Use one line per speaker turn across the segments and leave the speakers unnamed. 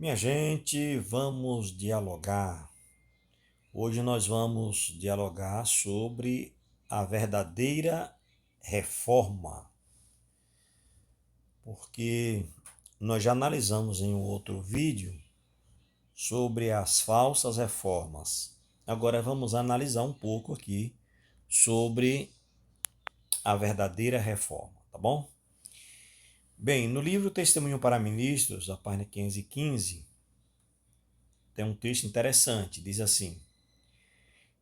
Minha gente, vamos dialogar. Hoje nós vamos dialogar sobre a verdadeira reforma, porque nós já analisamos em um outro vídeo sobre as falsas reformas. Agora vamos analisar um pouco aqui sobre a verdadeira reforma, tá bom? Bem, no livro Testemunho para Ministros, a página 515, tem um texto interessante, diz assim: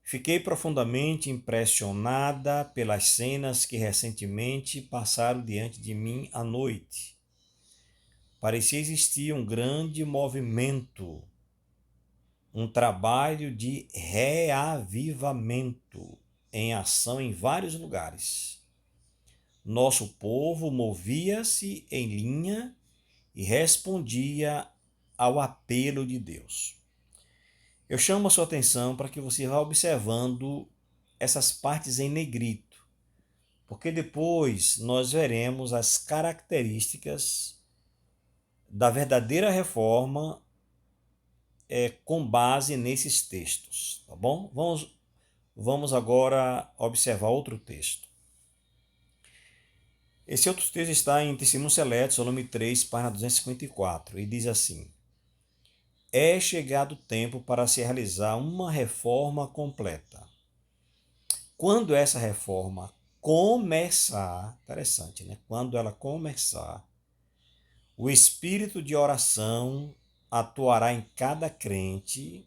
Fiquei profundamente impressionada pelas cenas que recentemente passaram diante de mim à noite. Parecia existir um grande movimento, um trabalho de reavivamento em ação em vários lugares. Nosso povo movia-se em linha e respondia ao apelo de Deus. Eu chamo a sua atenção para que você vá observando essas partes em negrito, porque depois nós veremos as características da verdadeira reforma com base nesses textos, tá bom? Vamos agora observar outro texto. Esse outro texto está em Testemunhos Seletos, volume 3, página 254, e diz assim: É chegado o tempo para se realizar uma reforma completa. Quando essa reforma começar, interessante, né? Quando ela começar, o espírito de oração atuará em cada crente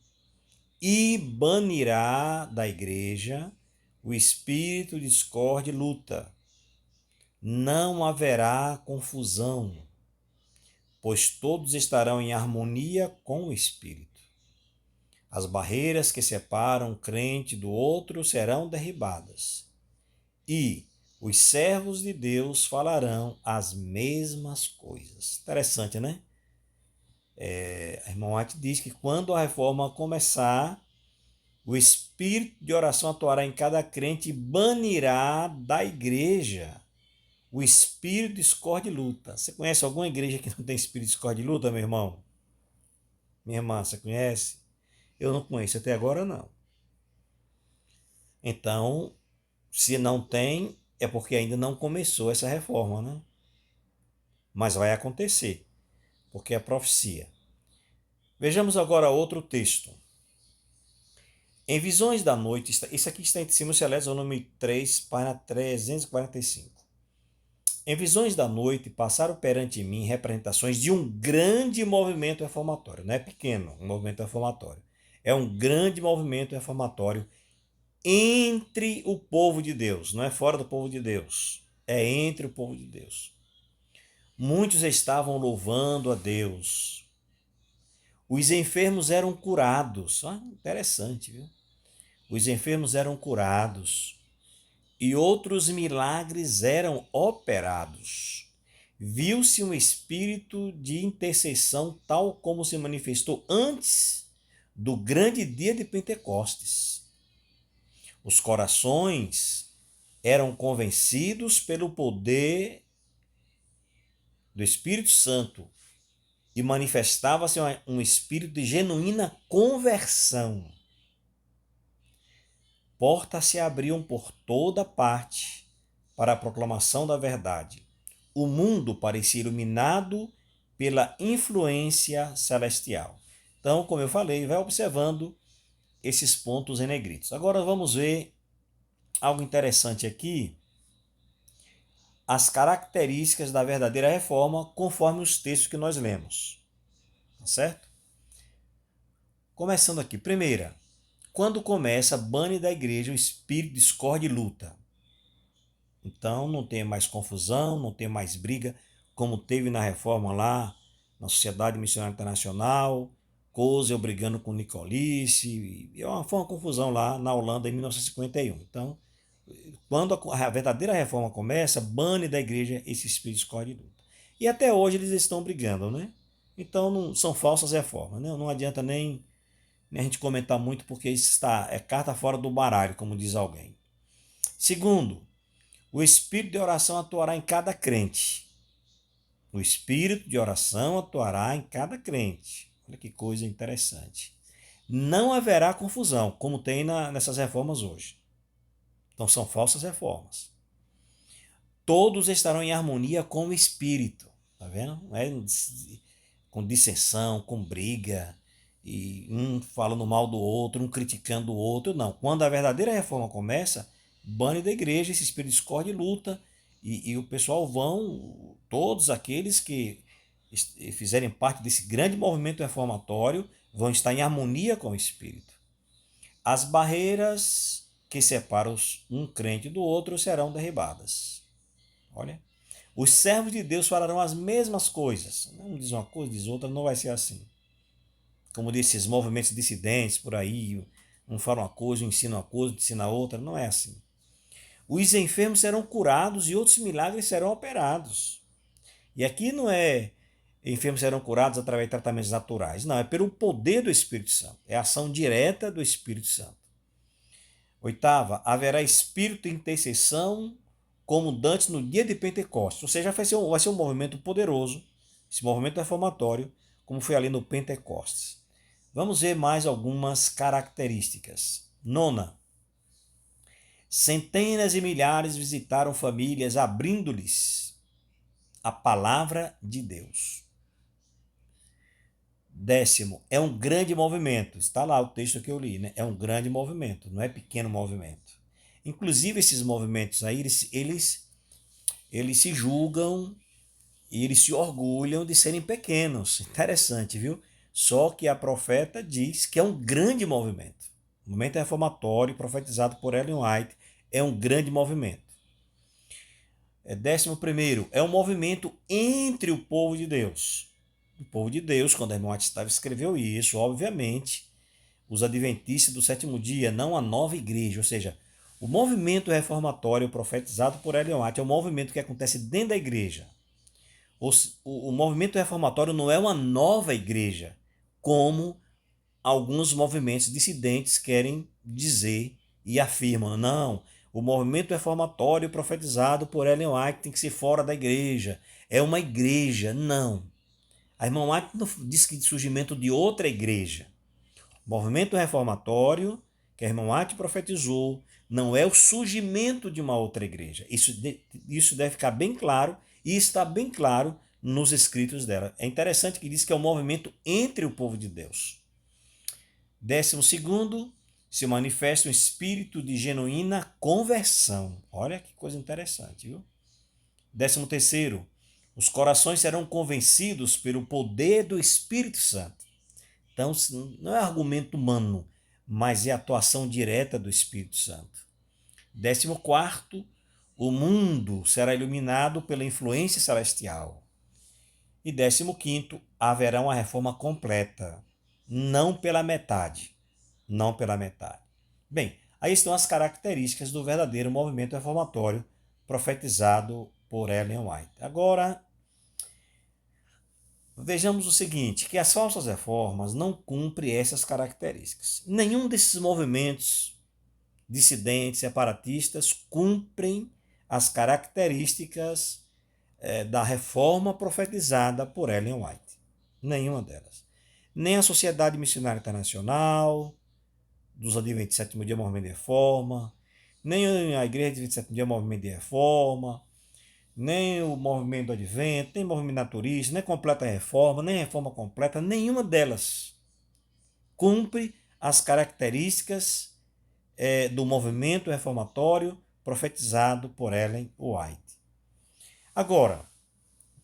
e banirá da igreja o espírito de discórdia e luta. Não haverá confusão, pois todos estarão em harmonia com o espírito. As barreiras que separam um crente do outro serão derribadas e os servos de Deus falarão as mesmas coisas. Interessante, né? A irmã White diz que quando a reforma começar, o espírito de oração atuará em cada crente e banirá da igreja o espírito de discórdia e luta. Você conhece alguma igreja que não tem espírito de discórdia e luta, meu irmão? Minha irmã, você conhece? Eu não conheço até agora, não. Então, se não tem, é porque ainda não começou essa reforma, né? Mas vai acontecer, porque é profecia. Vejamos agora outro texto. Em Visões da Noite, isso aqui está em Testemunhos Seletos, volume 3, página 345. Em Visões da Noite, passaram perante mim representações de um grande movimento reformatório. Não é pequeno um movimento reformatório. É um grande movimento reformatório entre o povo de Deus. Não é fora do povo de Deus. É entre o povo de Deus. Muitos estavam louvando a Deus. Os enfermos eram curados. Interessante, viu? Os enfermos eram curados e outros milagres eram operados. Viu-se um espírito de intercessão tal como se manifestou antes do grande dia de Pentecostes. Os corações eram convencidos pelo poder do Espírito Santo e manifestava-se um espírito de genuína conversão. Portas se abriam por toda parte para a proclamação da verdade. O mundo parecia iluminado pela influência celestial. Então, como eu falei, vai observando esses pontos em negritos. Agora vamos ver algo interessante aqui, as características da verdadeira reforma conforme os textos que nós lemos. Tá certo? Começando aqui. Primeira, quando começa, bane da igreja o espírito de discórdia e luta. Então não tem mais confusão, não tem mais briga, como teve na reforma lá, na Sociedade Missionária Internacional, Kozel brigando com Nicolice, foi uma confusão lá na Holanda em 1951. Então, quando a verdadeira reforma começa, bane da igreja esse espírito de discórdia e luta. E até hoje eles estão brigando, né? Então não, são falsas reformas, né? Não adianta nem a gente comentar muito, porque isso é carta fora do baralho, como diz alguém. Segundo, o espírito de oração atuará em cada crente. O espírito de oração atuará em cada crente. Olha que coisa interessante. Não haverá confusão, como tem nessas reformas hoje. Então são falsas reformas. Todos estarão em harmonia com o Espírito. Tá vendo? Não é com dissensão, com briga, e um falando mal do outro, um criticando o outro. Não. Quando a verdadeira reforma começa, bane da igreja esse espírito de discórdia e luta. E o pessoal vão, todos aqueles que fizerem parte desse grande movimento reformatório, vão estar em harmonia com o Espírito. As barreiras que separam um crente do outro serão derribadas. Olha. Os servos de Deus falarão as mesmas coisas. Um diz uma coisa, diz outra, não vai ser assim. Como disse, esses movimentos dissidentes por aí, um fala uma coisa, um ensina uma coisa, ensina outra, não é assim. Os enfermos serão curados e outros milagres serão operados. E aqui não é enfermos serão curados através de tratamentos naturais, não, é pelo poder do Espírito Santo, é a ação direta do Espírito Santo. Oitava, haverá espírito de intercessão como dantes no dia de Pentecostes. Ou seja, vai ser um movimento poderoso, esse movimento reformatório, como foi ali no Pentecostes. Vamos ver mais algumas características. Nona, centenas e milhares visitaram famílias abrindo-lhes a palavra de Deus. Décimo, é um grande movimento. Está lá o texto que eu li, né? É um grande movimento, não é pequeno movimento. Inclusive, esses movimentos aí, eles se julgam e eles se orgulham de serem pequenos. Interessante, viu? Só que a profeta diz que é um grande movimento. O movimento reformatório, profetizado por Ellen White, é um grande movimento. 11º, é um movimento entre o povo de Deus. O povo de Deus, quando a irmã White escreveu isso, obviamente, os adventistas do sétimo dia, não a nova igreja, ou seja, o movimento reformatório profetizado por Ellen White é um movimento que acontece dentro da igreja. O movimento reformatório não é uma nova igreja, como alguns movimentos dissidentes querem dizer e afirmam. Não, o movimento reformatório profetizado por Ellen White tem que ser fora da igreja. É uma igreja. Não. A irmã White não diz que de surgimento de outra igreja. O movimento reformatório que a irmã White profetizou não é o surgimento de uma outra igreja. Isso deve ficar bem claro e está bem claro nos escritos dela. É interessante que diz que é um movimento entre o povo de Deus. 12º, se manifesta um espírito de genuína conversão. Olha que coisa interessante, viu? 13º, os corações serão convencidos pelo poder do Espírito Santo. Então, não é argumento humano, mas é atuação direta do Espírito Santo. 14º, o mundo será iluminado pela influência celestial. E 15º, haverá uma reforma completa, não pela metade. Não pela metade. Bem, aí estão as características do verdadeiro movimento reformatório profetizado por Ellen White. Agora, vejamos o seguinte, que as falsas reformas não cumprem essas características. Nenhum desses movimentos dissidentes, separatistas, cumprem as características da reforma profetizada por Ellen White. Nenhuma delas. Nem a Sociedade Missionária Internacional, dos Adventistas do Sétimo Dia Movimento de Reforma, nem a Igreja Adventista do Sétimo Dia Movimento de Reforma, nem o movimento do Advento, nem o movimento naturista, nem completa reforma, nem reforma completa, nenhuma delas cumpre as características do movimento reformatório profetizado por Ellen White. Agora,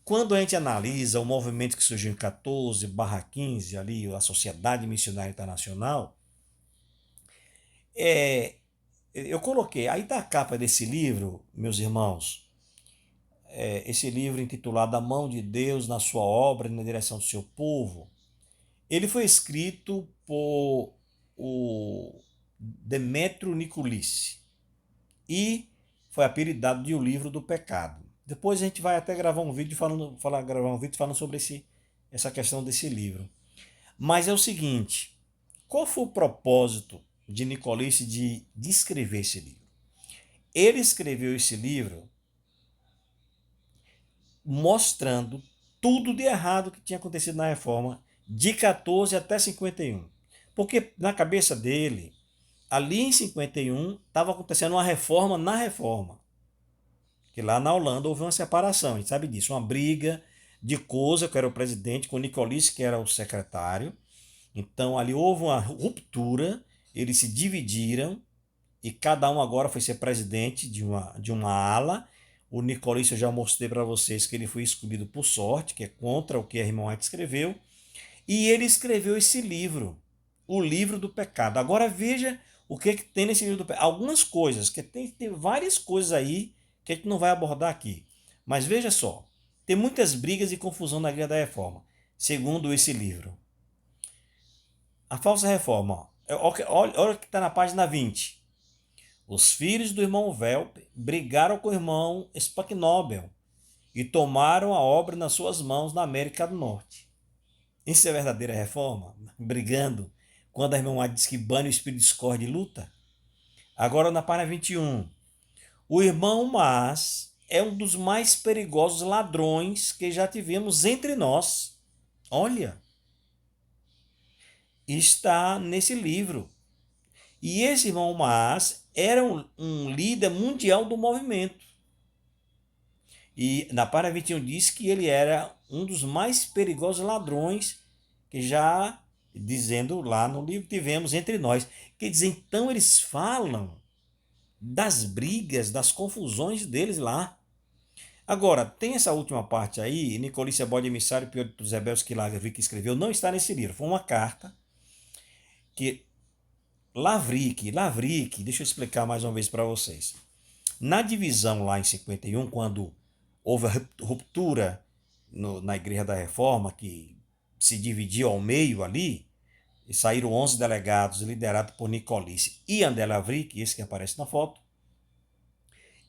quando a gente analisa o movimento que surgiu em 14/15, ali, a Sociedade Missionária Internacional, eu coloquei, aí da capa desse livro, meus irmãos, esse livro intitulado A Mão de Deus na Sua Obra e na Direção do Seu Povo, ele foi escrito por o Demetrio Niculice e foi apelidado de O Livro do Pecado. Depois a gente vai até gravar um vídeo falando sobre essa questão desse livro. Mas é o seguinte, qual foi o propósito de Niculice de escrever esse livro? Ele escreveu esse livro mostrando tudo de errado que tinha acontecido na reforma de 14 até 51. Porque na cabeça dele, ali em 51, estava acontecendo uma reforma na reforma. Que lá na Holanda houve uma separação, a gente sabe disso, uma briga de Koza, que era o presidente, com Nicolice, que era o secretário. Então ali houve uma ruptura, eles se dividiram e cada um agora foi ser presidente de uma ala. O Nicolice eu já mostrei para vocês que ele foi escolhido por sorte, que é contra o que a irmã White escreveu. E ele escreveu esse livro, o livro do pecado. Agora veja o que tem nesse livro do pecado. Algumas coisas, que tem várias coisas aí que a gente não vai abordar aqui. Mas veja só, tem muitas brigas e confusão na Igreja da Reforma, segundo esse livro. A falsa reforma, olha o que está na página 20. Os filhos do irmão Velp brigaram com o irmão Spacknobel e tomaram a obra nas suas mãos na América do Norte. Isso é verdadeira reforma? Brigando quando a irmã diz que bane o espírito de discórdia e luta? Agora na página 21. O irmão Mas é um dos mais perigosos ladrões que já tivemos entre nós. Olha, está nesse livro. E esse irmão Mas era um líder mundial do movimento. E na página 21 diz que ele era um dos mais perigosos ladrões que já, dizendo lá no livro, tivemos entre nós. Quer dizer, então eles falam das brigas, das confusões deles lá. Agora, tem essa última parte aí, Nicolice Bode Emissário, Pior dos Rebeldes, que Lavric escreveu, não está nesse livro. Foi uma carta que Lavric, deixa eu explicar mais uma vez para vocês. Na divisão lá em 51, quando houve a ruptura na Igreja da Reforma, que se dividiu ao meio ali, e saíram 11 delegados liderados por Nicolice e André Lavric, esse que aparece na foto,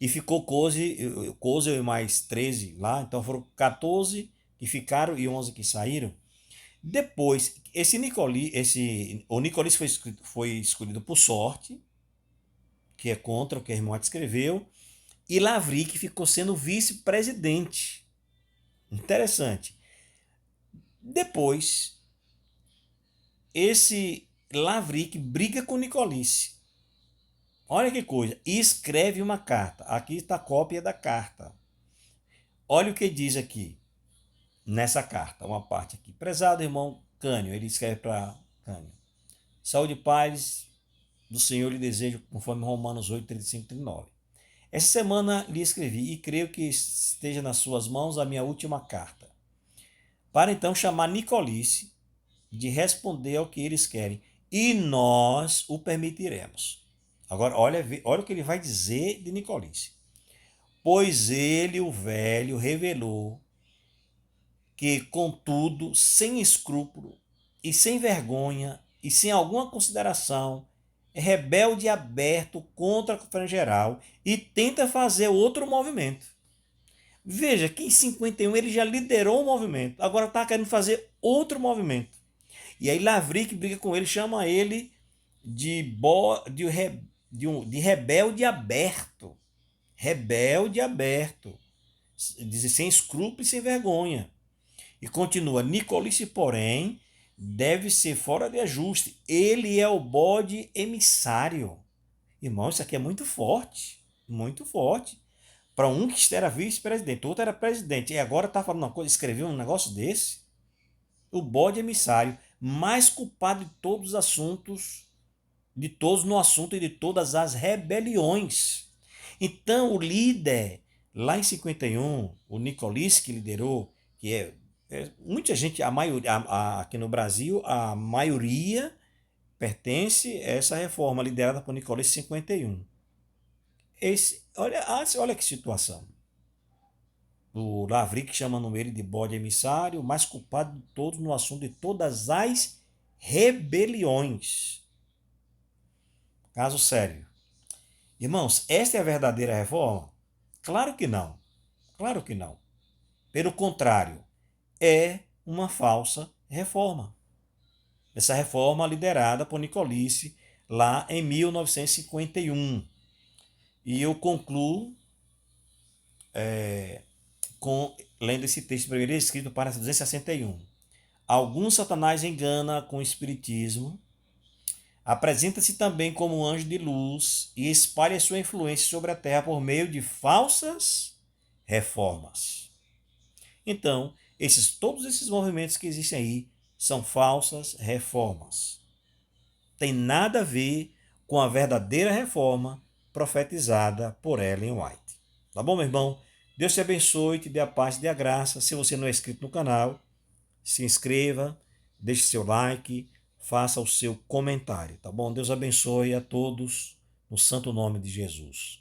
e ficou Kozel e mais 13 lá, então foram 14 que ficaram e 11 que saíram. Depois, o Nicolice foi escolhido por sorte, que é contra o que a irmã escreveu, e Lavric ficou sendo vice-presidente. Interessante. Depois, esse Lavric briga com Nicolice. Olha que coisa. E escreve uma carta. Aqui está a cópia da carta. Olha o que diz aqui nessa carta. Uma parte aqui. Prezado irmão Cânio. Ele escreve para Cânio. Saúde e paz do Senhor lhe desejo, conforme Romanos 8, 35 e 39. Essa semana lhe escrevi e creio que esteja nas suas mãos a minha última carta. Para então chamar Nicolice de responder ao que eles querem. E nós o permitiremos. Agora, olha o que ele vai dizer de Nicolice. Pois ele, o velho, revelou que, contudo, sem escrúpulo e sem vergonha e sem alguma consideração, é rebelde e aberto contra a Conferência Geral e tenta fazer outro movimento. Veja que em 51 ele já liderou o movimento, agora está querendo fazer outro movimento. E aí Lavric briga com ele, chama ele de rebelde aberto. Rebelde aberto. Diz sem escrúpulo e sem vergonha. E continua, Nicolice, porém, deve ser fora de ajuste. Ele é o bode emissário. Irmão, isso aqui é muito forte. Muito forte. Para um que era vice-presidente, outro era presidente. E agora está falando uma coisa, escreveu um negócio desse. O bode emissário, mais culpado de todos os assuntos, de todos no assunto e de todas as rebeliões. Então, o líder, lá em 51, o Nicolice que liderou, que muita gente, a maioria, aqui no Brasil, a maioria pertence a essa reforma liderada por Nicolice em 51. Olha que situação. O Lavric chamando ele de bode emissário, mais culpado de todos no assunto de todas as rebeliões. Caso sério. Irmãos, esta é a verdadeira reforma? Claro que não. Claro que não. Pelo contrário, é uma falsa reforma. Essa reforma liderada por Nicolice lá em 1951. E eu concluo lendo esse texto primeiro escrito para 261. Alguns Satanás engana com o espiritismo, apresenta-se também como um anjo de luz e espalha sua influência sobre a terra por meio de falsas reformas. Então, todos esses movimentos que existem aí são falsas reformas. Tem nada a ver com a verdadeira reforma profetizada por Ellen White. Tá bom, meu irmão? Deus te abençoe, te dê a paz e dê a graça. Se você não é inscrito no canal, se inscreva, deixe seu like, faça o seu comentário, tá bom? Deus abençoe a todos no santo nome de Jesus.